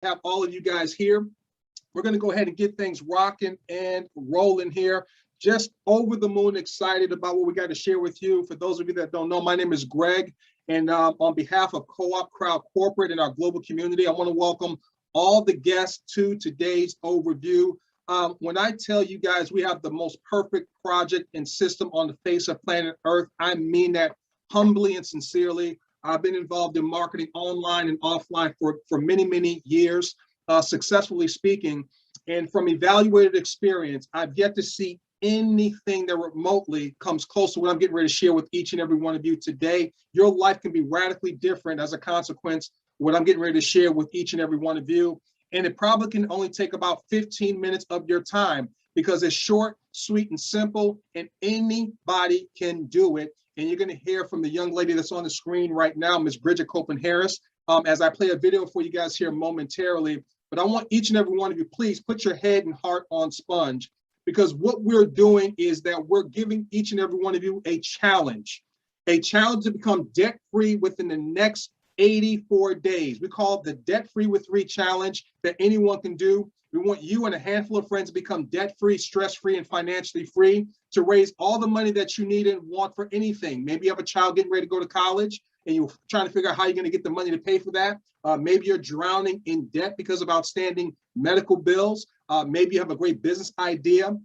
have all of you guys here. We're going to go ahead and get things rocking and rolling here. Just over the moon excited about what we got to share with you. For those of you that don't know, my name is Greg, and on behalf of Co-op Crowd Corporate and our global community, I want to welcome all the guests to today's overview. When I tell you guys we have the most perfect project and system on the face of planet Earth, I mean that humbly and sincerely. I've been involved in marketing online and offline for many, many years, successfully speaking. And from evaluated experience, I've yet to see anything that remotely comes close to what I'm getting ready to share with each and every one of you today. Your life can be radically different as a consequence of what I'm getting ready to share with each and every one of you. And it probably can only take about 15 minutes of your time because it's short, sweet, and simple, and anybody can do it. And you're going to hear from the young lady that's on the screen right now, Ms. Bridget Copeland-Harris, as I play a video for you guys here momentarily. But I want each and every one of you, please put your head and heart on sponge, because what we're doing is that we're giving each and every one of you a challenge to become debt-free within the next 84 days. We call it the Debt-Free with 3 challenge that anyone can do. We want you and a handful of friends to become debt-free, stress-free, and financially free to raise all the money that you need and want for anything. Maybe you have a child getting ready to go to college and you're trying to figure out how you're going to get the money to pay for that. Maybe you're drowning in debt because of outstanding medical bills. Maybe you have a great business idea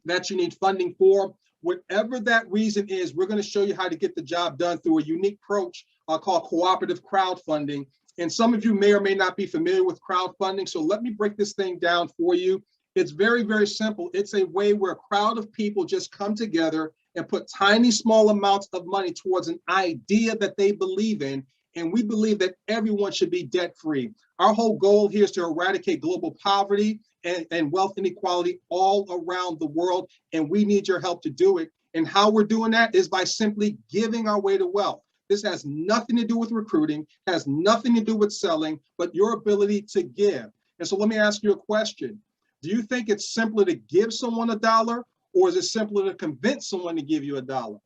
that you need funding for. Whatever that reason is, we're going to show you how to get the job done through a unique approach called cooperative crowdfunding. And some of you may or may not be familiar with crowdfunding, so let me break this thing down for you. It's very, very simple. It's a way where a crowd of people just come together and put tiny, small amounts of money towards an idea that they believe in. And we believe that everyone should be debt-free. Our whole goal here is to eradicate global poverty and wealth inequality all around the world. And we need your help to do it. And how we're doing that is by simply giving our way to wealth. This has nothing to do with recruiting, has nothing to do with selling, but your ability to give. And so let me ask you a question. Do you think it's simpler to give someone $1, or is it simpler to convince someone to give you $1?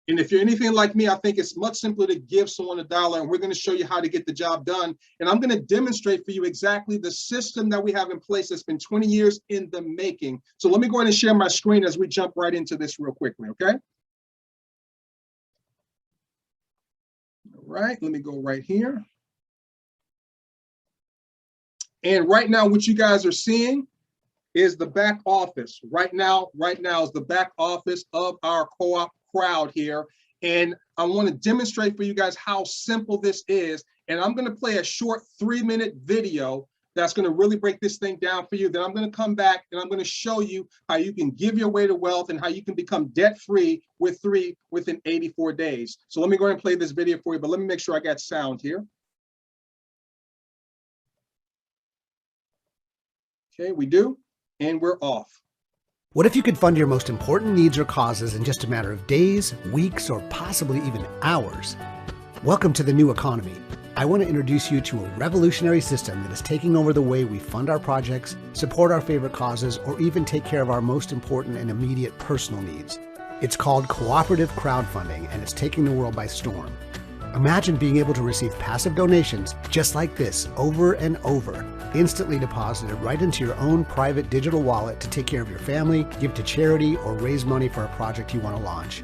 And if you're anything like me, I think it's much simpler to give someone $1, and we're going to show you how to get the job done. And I'm going to demonstrate for you exactly the system that we have in place that's been 20 years in the making. So let me go ahead and share my screen as we jump right into this real quickly, okay? All right, let me go right here. And right now, what you guys are seeing is the back office. Right now is the back office of our co-op crowd here. And I want to demonstrate for you guys how simple this is. And I'm going to play a short 3-minute video that's going to really break this thing down for you. Then I'm going to come back and I'm going to show you how you can give your way to wealth and how you can become debt-free with 3 within 84 days. So let me go ahead and play this video for you, but let me make sure I got sound here. Okay, we do, and we're off. What if you could fund your most important needs or causes in just a matter of days, weeks, or possibly even hours? Welcome to the new economy. I want to introduce you to a revolutionary system that is taking over the way we fund our projects, support our favorite causes, or even take care of our most important and immediate personal needs. It's called cooperative crowdfunding, and it's taking the world by storm. Imagine being able to receive passive donations just like this over and over, instantly deposited right into your own private digital wallet to take care of your family, give to charity, or raise money for a project you want to launch.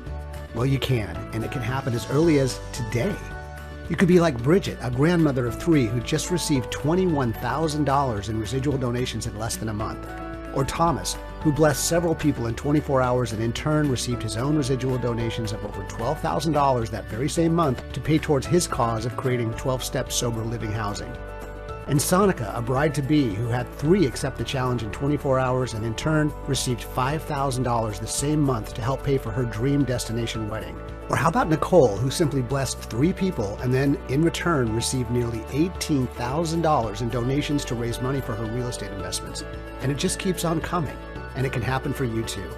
Well, you can, and it can happen as early as today. You could be like Bridget, a grandmother of 3 who just received $21,000 in residual donations in less than a month. Or Thomas, who blessed several people in 24 hours and in turn received his own residual donations of over $12,000 that very same month to pay towards his cause of creating 12-step sober living housing. And Sonica, a bride-to-be who had 3 accept the challenge in 24 hours and in turn received $5,000 the same month to help pay for her dream destination wedding. Or how about Nicole, who simply blessed 3 people and then in return received nearly $18,000 in donations to raise money for her real estate investments. And it just keeps on coming, and it can happen for you too.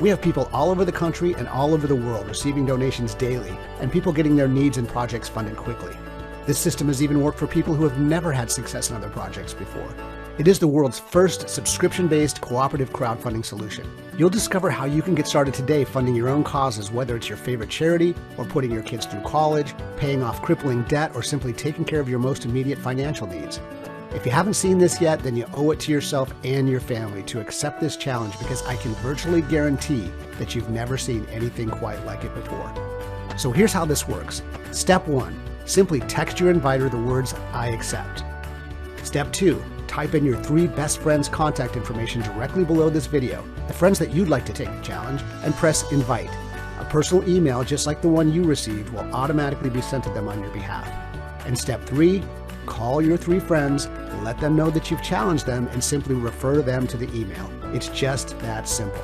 We have people all over the country and all over the world receiving donations daily, and people getting their needs and projects funded quickly. This system has even worked for people who have never had success in other projects before. It is the world's first subscription-based cooperative crowdfunding solution. You'll discover how you can get started today funding your own causes, whether it's your favorite charity, or putting your kids through college, paying off crippling debt, or simply taking care of your most immediate financial needs. If you haven't seen this yet, then you owe it to yourself and your family to accept this challenge, because I can virtually guarantee that you've never seen anything quite like it before. So here's how this works. Step 1, simply text your inviter the words, "I accept." Step 2, type in your 3 best friends' contact information directly below this video, the friends that you'd like to take the challenge, and press invite. A personal email just like the one you received will automatically be sent to them on your behalf. And step 3, call your 3 friends, let them know that you've challenged them, and simply refer them to the email. It's just that simple.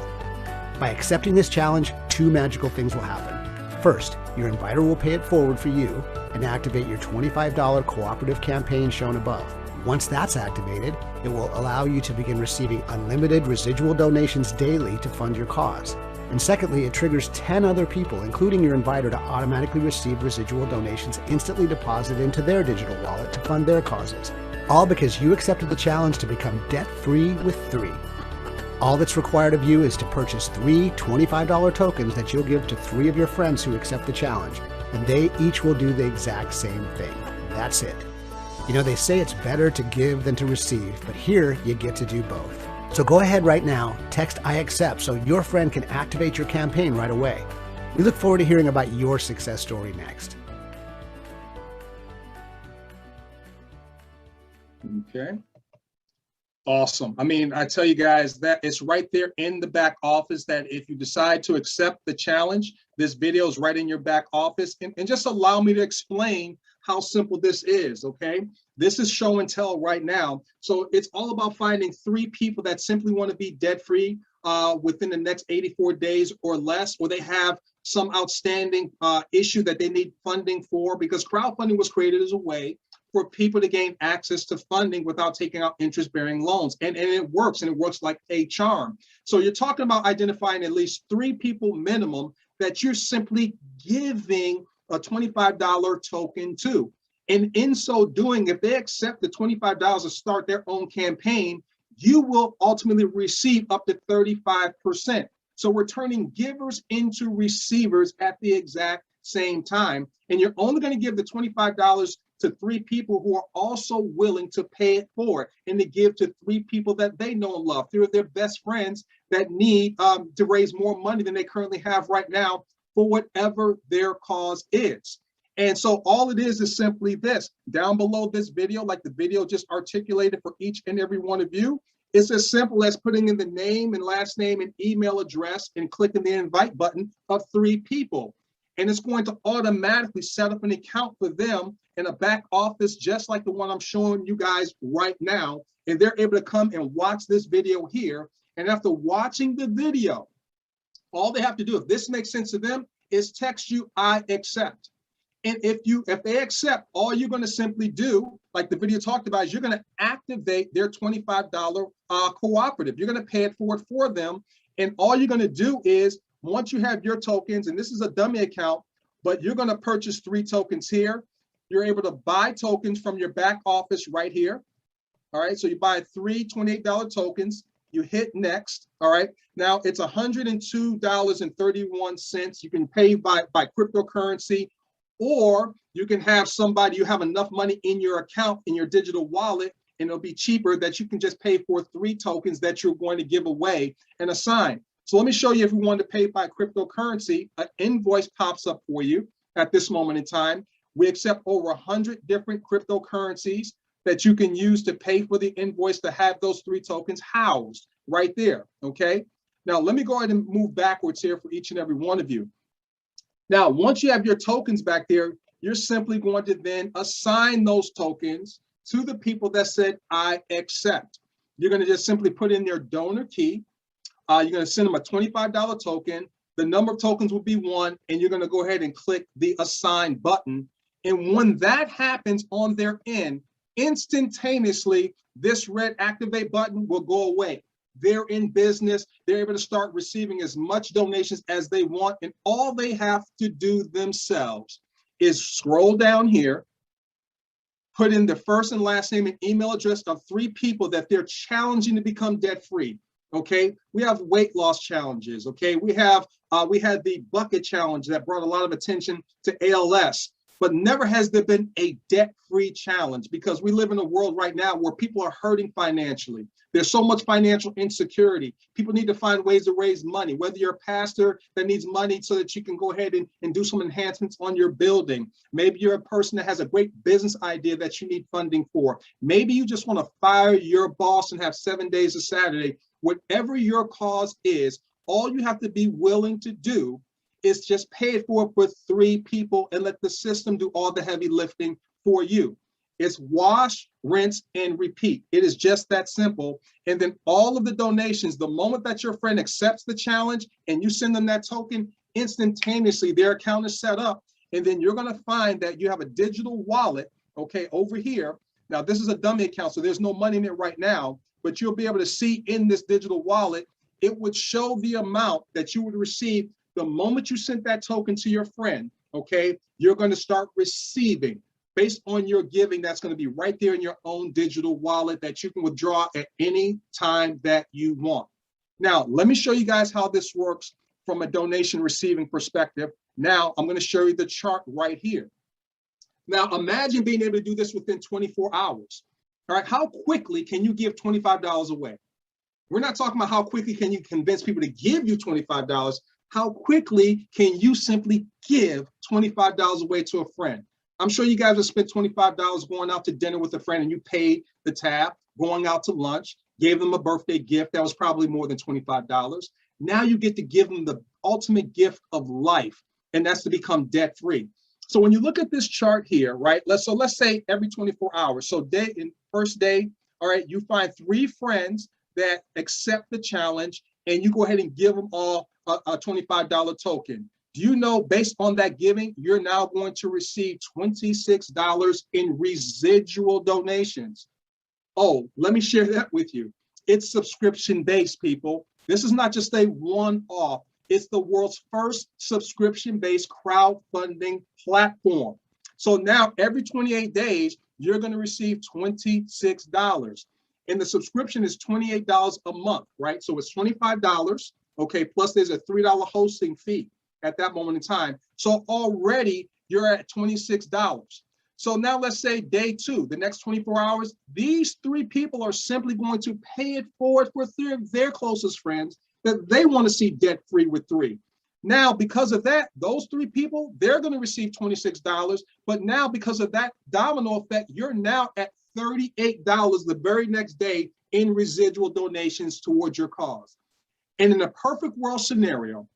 By accepting this challenge, 2 magical things will happen. First, your inviter will pay it forward for you and activate your $25 cooperative campaign shown above. Once that's activated, it will allow you to begin receiving unlimited residual donations daily to fund your cause. And secondly, it triggers 10 other people, including your inviter, to automatically receive residual donations instantly deposited into their digital wallet to fund their causes. All because you accepted the challenge to become debt-free with 3. All that's required of you is to purchase 3 $25 tokens that you'll give to 3 of your friends who accept the challenge, and they each will do the exact same thing. That's it. You know, they say it's better to give than to receive, but here you get to do both. So go ahead right now, text "I accept" so your friend can activate your campaign right away. We look forward to hearing about your success story next. Okay. Awesome. I mean, I tell you guys that it's right there in the back office, that if you decide to accept the challenge, this video is right in your back office. And just allow me to explain how simple this is, okay? This is show and tell right now. So it's all about finding 3 people that simply want to be debt-free within the next 84 days or less, or they have some outstanding issue that they need funding for, because crowdfunding was created as a way for people to gain access to funding without taking out interest-bearing loans. And it works, and it works like a charm. So you're talking about identifying at least 3 people minimum that you're simply giving a $25 token to. And in so doing, if they accept the $25 to start their own campaign, you will ultimately receive up to 35%. So we're turning givers into receivers at the exact same time. And you're only going to give the $25 to 3 people who are also willing to pay it forward, and to give to 3 people that they know and love. 3 of their best friends that need to raise more money than they currently have right now for whatever their cause is. And so all it is simply this. Down below this video, like the video just articulated for each and every one of you, it's as simple as putting in the name and last name and email address and clicking the invite button of 3 people. And it's going to automatically set up an account for them in a back office, just like the one I'm showing you guys right now. And they're able to come and watch this video here. And after watching the video, all they have to do, if this makes sense to them, is text you "I accept." And if they accept, all you're going to simply do, like the video talked about, is you're going to activate their $25 cooperative. You're going to pay it forward for them. And all you're going to do is, once you have your tokens, and this is a dummy account, but you're going to purchase 3 tokens here. You're able to buy tokens from your back office right here. All right, so you buy 3 $28 tokens. You hit next. All right, now it's $102.31. You can pay by cryptocurrency, or you can have somebody, you have enough money in your account, in your digital wallet, and it'll be cheaper, that you can just pay for 3 tokens that you're going to give away and assign. So let me show you, if you want to pay by cryptocurrency, an invoice pops up for you at this moment in time. We accept over 100 different cryptocurrencies that you can use to pay for the invoice to have those 3 tokens housed right there, okay? Now, let me go ahead and move backwards here for each and every one of you. Now, once you have your tokens back there, you're simply going to then assign those tokens to the people that said "I accept." You're going to just simply put in their donor key. You're going to send them a $25 token. The number of tokens will be 1, and you're going to go ahead and click the assign button. And when that happens on their end, instantaneously, this red activate button will go away. They're in business. They're able to start receiving as much donations as they want. And all they have to do themselves is scroll down here, put in the first and last name and email address of 3 people that they're challenging to become debt-free. Okay, we have weight loss challenges. Okay, we had the bucket challenge that brought a lot of attention to ALS. but never has there been a debt-free challenge, because we live in a world right now where people are hurting financially. There's so much financial insecurity. People need to find ways to raise money, whether you're a pastor that needs money so that you can go ahead and do some enhancements on your building. Maybe you're a person that has a great business idea that you need funding for. Maybe you just want to fire your boss and have 7 days of Saturday. Whatever your cause is, all you have to be willing to do is just pay it forward with 3 people and let the system do all the heavy lifting for you. It's wash, rinse, and repeat. It is just that simple. And then all of the donations, the moment that your friend accepts the challenge and you send them that token, instantaneously their account is set up. And then you're going to find that you have a digital wallet, okay, over here. Now, this is a dummy account, so there's no money in it right now, but you'll be able to see in this digital wallet, it would show the amount that you would receive the moment you sent that token to your friend, okay? You're going to start receiving. Based on your giving, that's going to be right there in your own digital wallet that you can withdraw at any time that you want. Now, let me show you guys how this works from a donation receiving perspective. Now, I'm going to show you the chart right here. Now, imagine being able to do this within 24 hours. All right, how quickly can you give $25 away? We're not talking about how quickly can you convince people to give you $25. How quickly can you simply give $25 away to a friend? I'm sure you guys have spent $25 going out to dinner with a friend and you paid the tab, going out to lunch, gave them a birthday gift that was probably more than $25. Now you get to give them the ultimate gift of life, and that's to become debt-free. So when you look at this chart here, right, let's say every 24 hours. So first day, all right, you find 3 friends that accept the challenge and you go ahead and give them all a $25 token. Do you know, based on that giving, you're now going to receive $26 in residual donations. Oh, let me share that with you. It's subscription-based, people. This is not just a one-off. It's the world's first subscription-based crowdfunding platform. So now every 28 days, you're going to receive $26. And the subscription is $28 a month, right? So it's $25, okay, plus there's a $3 hosting fee at that moment in time. So already you're at $26. So now let's say day 2, the next 24 hours, these 3 people are simply going to pay it forward for 3 of their closest friends that they want to see debt-free with 3. Now, because of that, those 3 people, they're going to receive $26. But now because of that domino effect, you're now at $38 the very next day in residual donations towards your cause. And in a perfect world scenario,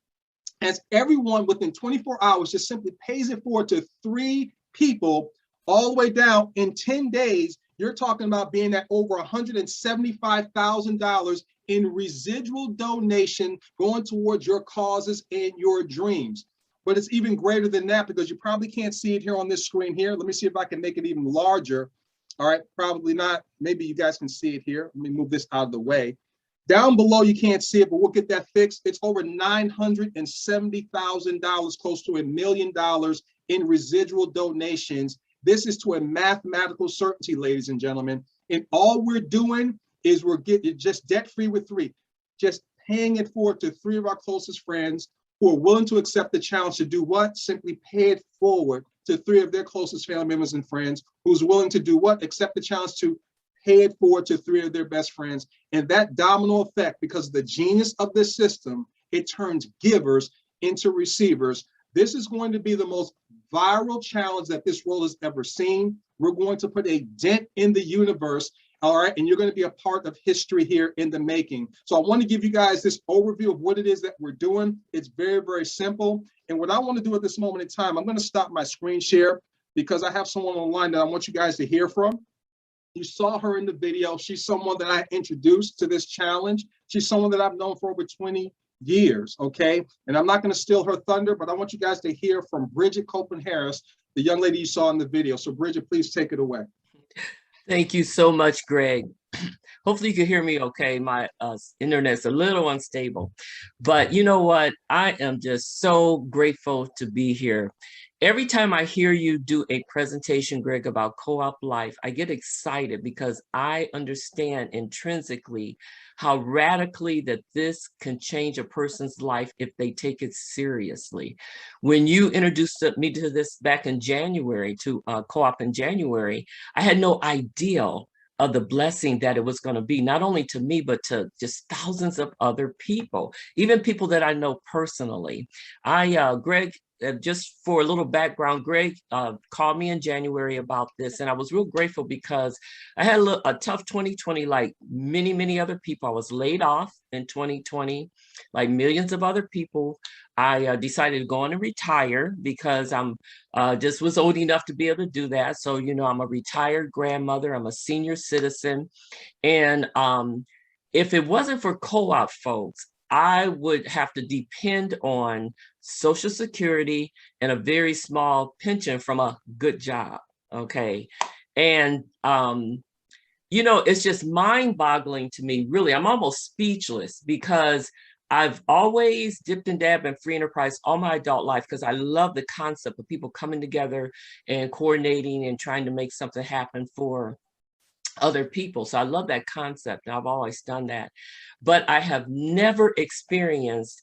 as everyone within 24 hours just simply pays it forward to 3 people all the way down, in 10 days, you're talking about being at over $175,000 in residual donation going towards your causes and your dreams. But it's even greater than that, because you probably can't see it here on this screen here. Let me see if I can make it even larger. All right, probably not. Maybe you guys can see it here. Let me move this out of the way. Down below, you can't see it, but we'll get that fixed. It's over $970,000, close to $1 million in residual donations. This is to a mathematical certainty, ladies and gentlemen. And all we're doing is we're getting just debt-free with 3, just paying it forward to 3 of our closest friends who are willing to accept the challenge to do what? Simply pay it forward to 3 of their closest family members and friends who's willing to do what? Accept the challenge to pay it forward to 3 of their best friends. And that domino effect, because of the genius of this system, it turns givers into receivers. This is going to be the most viral challenge that this world has ever seen. We're going to put a dent in the universe, all right? And you're going to be a part of history here in the making. So I want to give you guys this overview of what it is that we're doing. It's very, very simple. And what I want to do at this moment in time, I'm going to stop my screen share because I have someone online that I want you guys to hear from. You saw her in the video. She's someone that I introduced to this challenge. She's someone that I've known for over 20 years, okay? And I'm not going to steal her thunder, but I want you guys to hear from Bridget Copeland-Harris, the young lady you saw in the video. So Bridget, please take it away. Thank you so much, Greg. Hopefully you can hear me okay. My internet's a little unstable, but you know what? I am just so grateful to be here. Every time I hear you do a presentation, Greg, about co-op life, I get excited because I understand intrinsically how radically that this can change a person's life if they take it seriously. When you introduced me to this back in January, to co-op in January, I had no idea of the blessing that it was going to be, not only to me, but to just thousands of other people, even people that I know personally. Greg, just for a little background, Greg called me in January about this, and I was real grateful because I had a tough 2020, like many, many other people. I was laid off in 2020, like millions of other people. I decided to go on and retire because I'm just was old enough to be able to do that. So, you know, I'm a retired grandmother, I'm a senior citizen. And if it wasn't for co-op folks, I would have to depend on Social Security and a very small pension from a good job, okay? And, you know, it's just mind-boggling to me, really. I'm almost speechless because I've always dipped and dabbed in free enterprise all my adult life because I love the concept of people coming together and coordinating and trying to make something happen for other people. So I love that concept, and I've always done that. But I have never experienced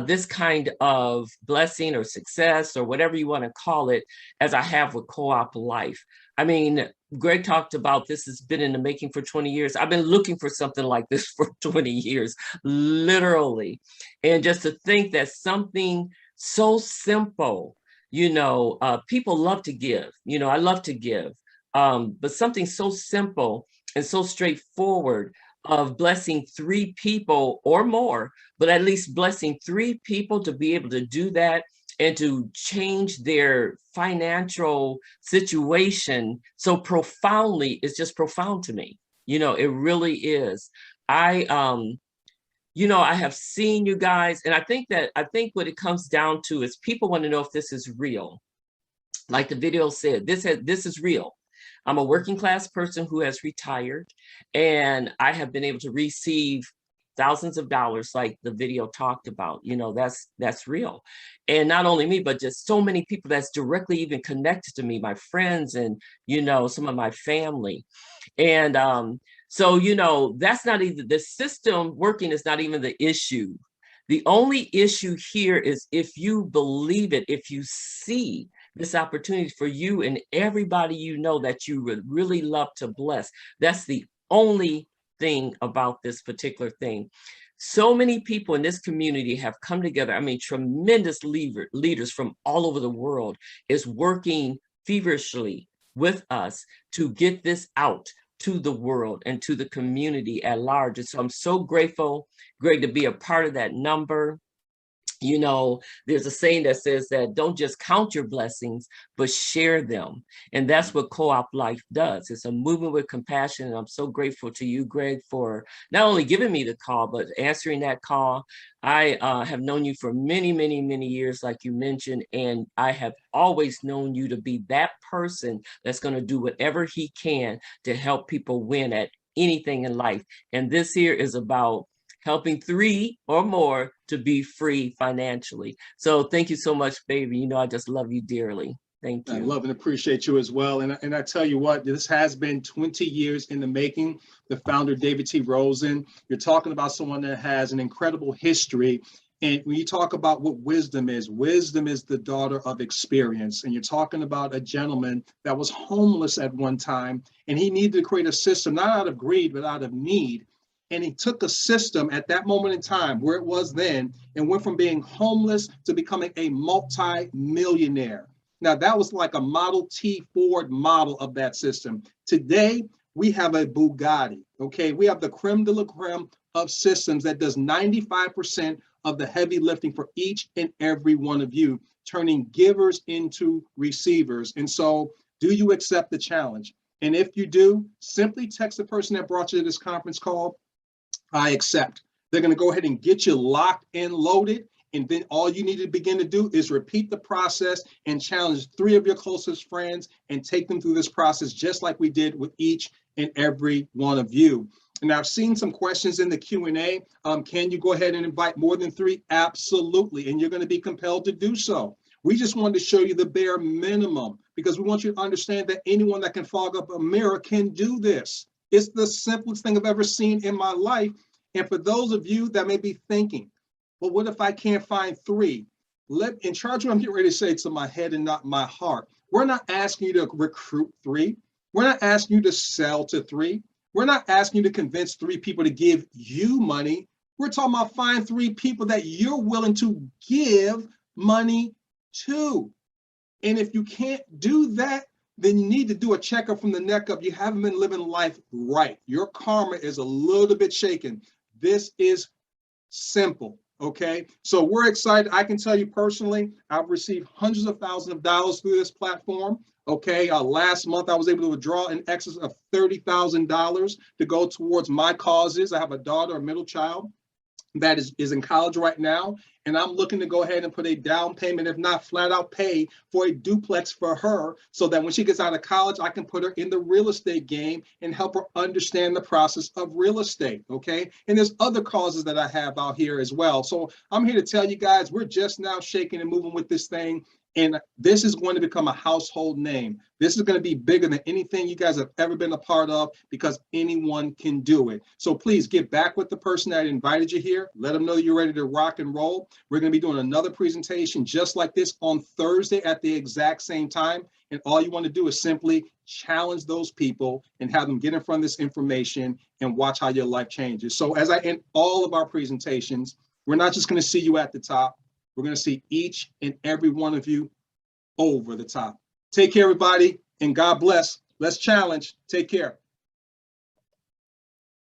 this kind of blessing or success or whatever you want to call it as I have with co-op life. I mean, Greg talked about this has been in the making for 20 years. I've been looking for something like this for 20 years, literally. And just to think that something so simple, you know, people love to give, you know, I love to give. But something so simple and so straightforward of blessing 3 people or more, but at least blessing 3 people to be able to do that and to change their financial situation so profoundly is just profound to me. You know, it really is. You know, I have seen you guys, and I think what it comes down to is people want to know if this is real. Like the video said, this is real. I'm a working class person who has retired, and I have been able to receive thousands of dollars like the video talked about. You know, that's real. And not only me, but just so many people that's directly even connected to me, my friends and, you know, some of my family. And so, you know, that's not even the system working is not even the issue. The only issue here is if you believe it, if you see this opportunity for you and everybody you know that you would really love to bless. That's the only thing about this particular thing. So many people in this community have come together. I mean, tremendous leaders from all over the world is working feverishly with us to get this out to the world and to the community at large. And so I'm so grateful, Greg, to be a part of that number. You know, there's a saying that says that don't just count your blessings, but share them. And that's what co-op life does. It's a movement with compassion. And I'm so grateful to you, Greg, for not only giving me the call, but answering that call. I have known you for many, many, many years, like you mentioned, and I have always known you to be that person that's going to do whatever he can to help people win at anything in life. And this here is about helping 3 or more to be free financially. So thank you so much, baby. You know, I just love you dearly. Thank you. I love and appreciate you as well. And I tell you what, this has been 20 years in the making. The founder, David T. Rosen, you're talking about someone that has an incredible history. And when you talk about what wisdom is the daughter of experience. And you're talking about a gentleman that was homeless at one time, and he needed to create a system, not out of greed, but out of need. And he took a system at that moment in time where it was then and went from being homeless to becoming a multi-millionaire. Now, that was like a Model T Ford model of that system. Today, we have a Bugatti, okay? We have the creme de la creme of systems that does 95% of the heavy lifting for each and every one of you, turning givers into receivers. And so, do you accept the challenge? And if you do, simply text the person that brought you to this conference call, I accept. They're going to go ahead and get you locked and loaded. And then all you need to begin to do is repeat the process and challenge 3 of your closest friends and take them through this process, just like we did with each and every one of you. And I've seen some questions in the Q&A. Can you go ahead and invite more than 3? Absolutely. And you're going to be compelled to do so. We just wanted to show you the bare minimum because we want you to understand that anyone that can fog up a mirror can do this. It's the simplest thing I've ever seen in my life. And for those of you that may be thinking, well, what if I can't find 3? In charge of what I'm getting ready to say to my head and not my heart. We're not asking you to recruit 3. We're not asking you to sell to 3. We're not asking you to convince 3 people to give you money. We're talking about find 3 people that you're willing to give money to. And if you can't do that, then you need to do a checkup from the neck up. You haven't been living life right. Your karma is a little bit shaken. This is simple. Okay, so we're excited. I can tell you personally, I've received hundreds of thousands of dollars through this platform. Okay, last month I was able to withdraw in excess of $30,000 to go towards my causes. I have a daughter, a middle child, that is in college right now, and I'm looking to go ahead and put a down payment, if not flat out pay for a duplex for her, so that when she gets out of college, I can put her in the real estate game and help her understand the process of real estate, okay? And there's other causes that I have out here as well. So I'm here to tell you guys, we're just now shaking and moving with this thing. And this is going to become a household name. This is going to be bigger than anything you guys have ever been a part of because anyone can do it. So please get back with the person that invited you here. Let them know you're ready to rock and roll. We're going to be doing another presentation just like this on Thursday at the exact same time. And all you want to do is simply challenge those people and have them get in front of this information and watch how your life changes. So as I end all of our presentations, we're not just going to see you at the top. We're going to see each and every one of you over the top. Take care, everybody, and God bless. Let's challenge. Take care.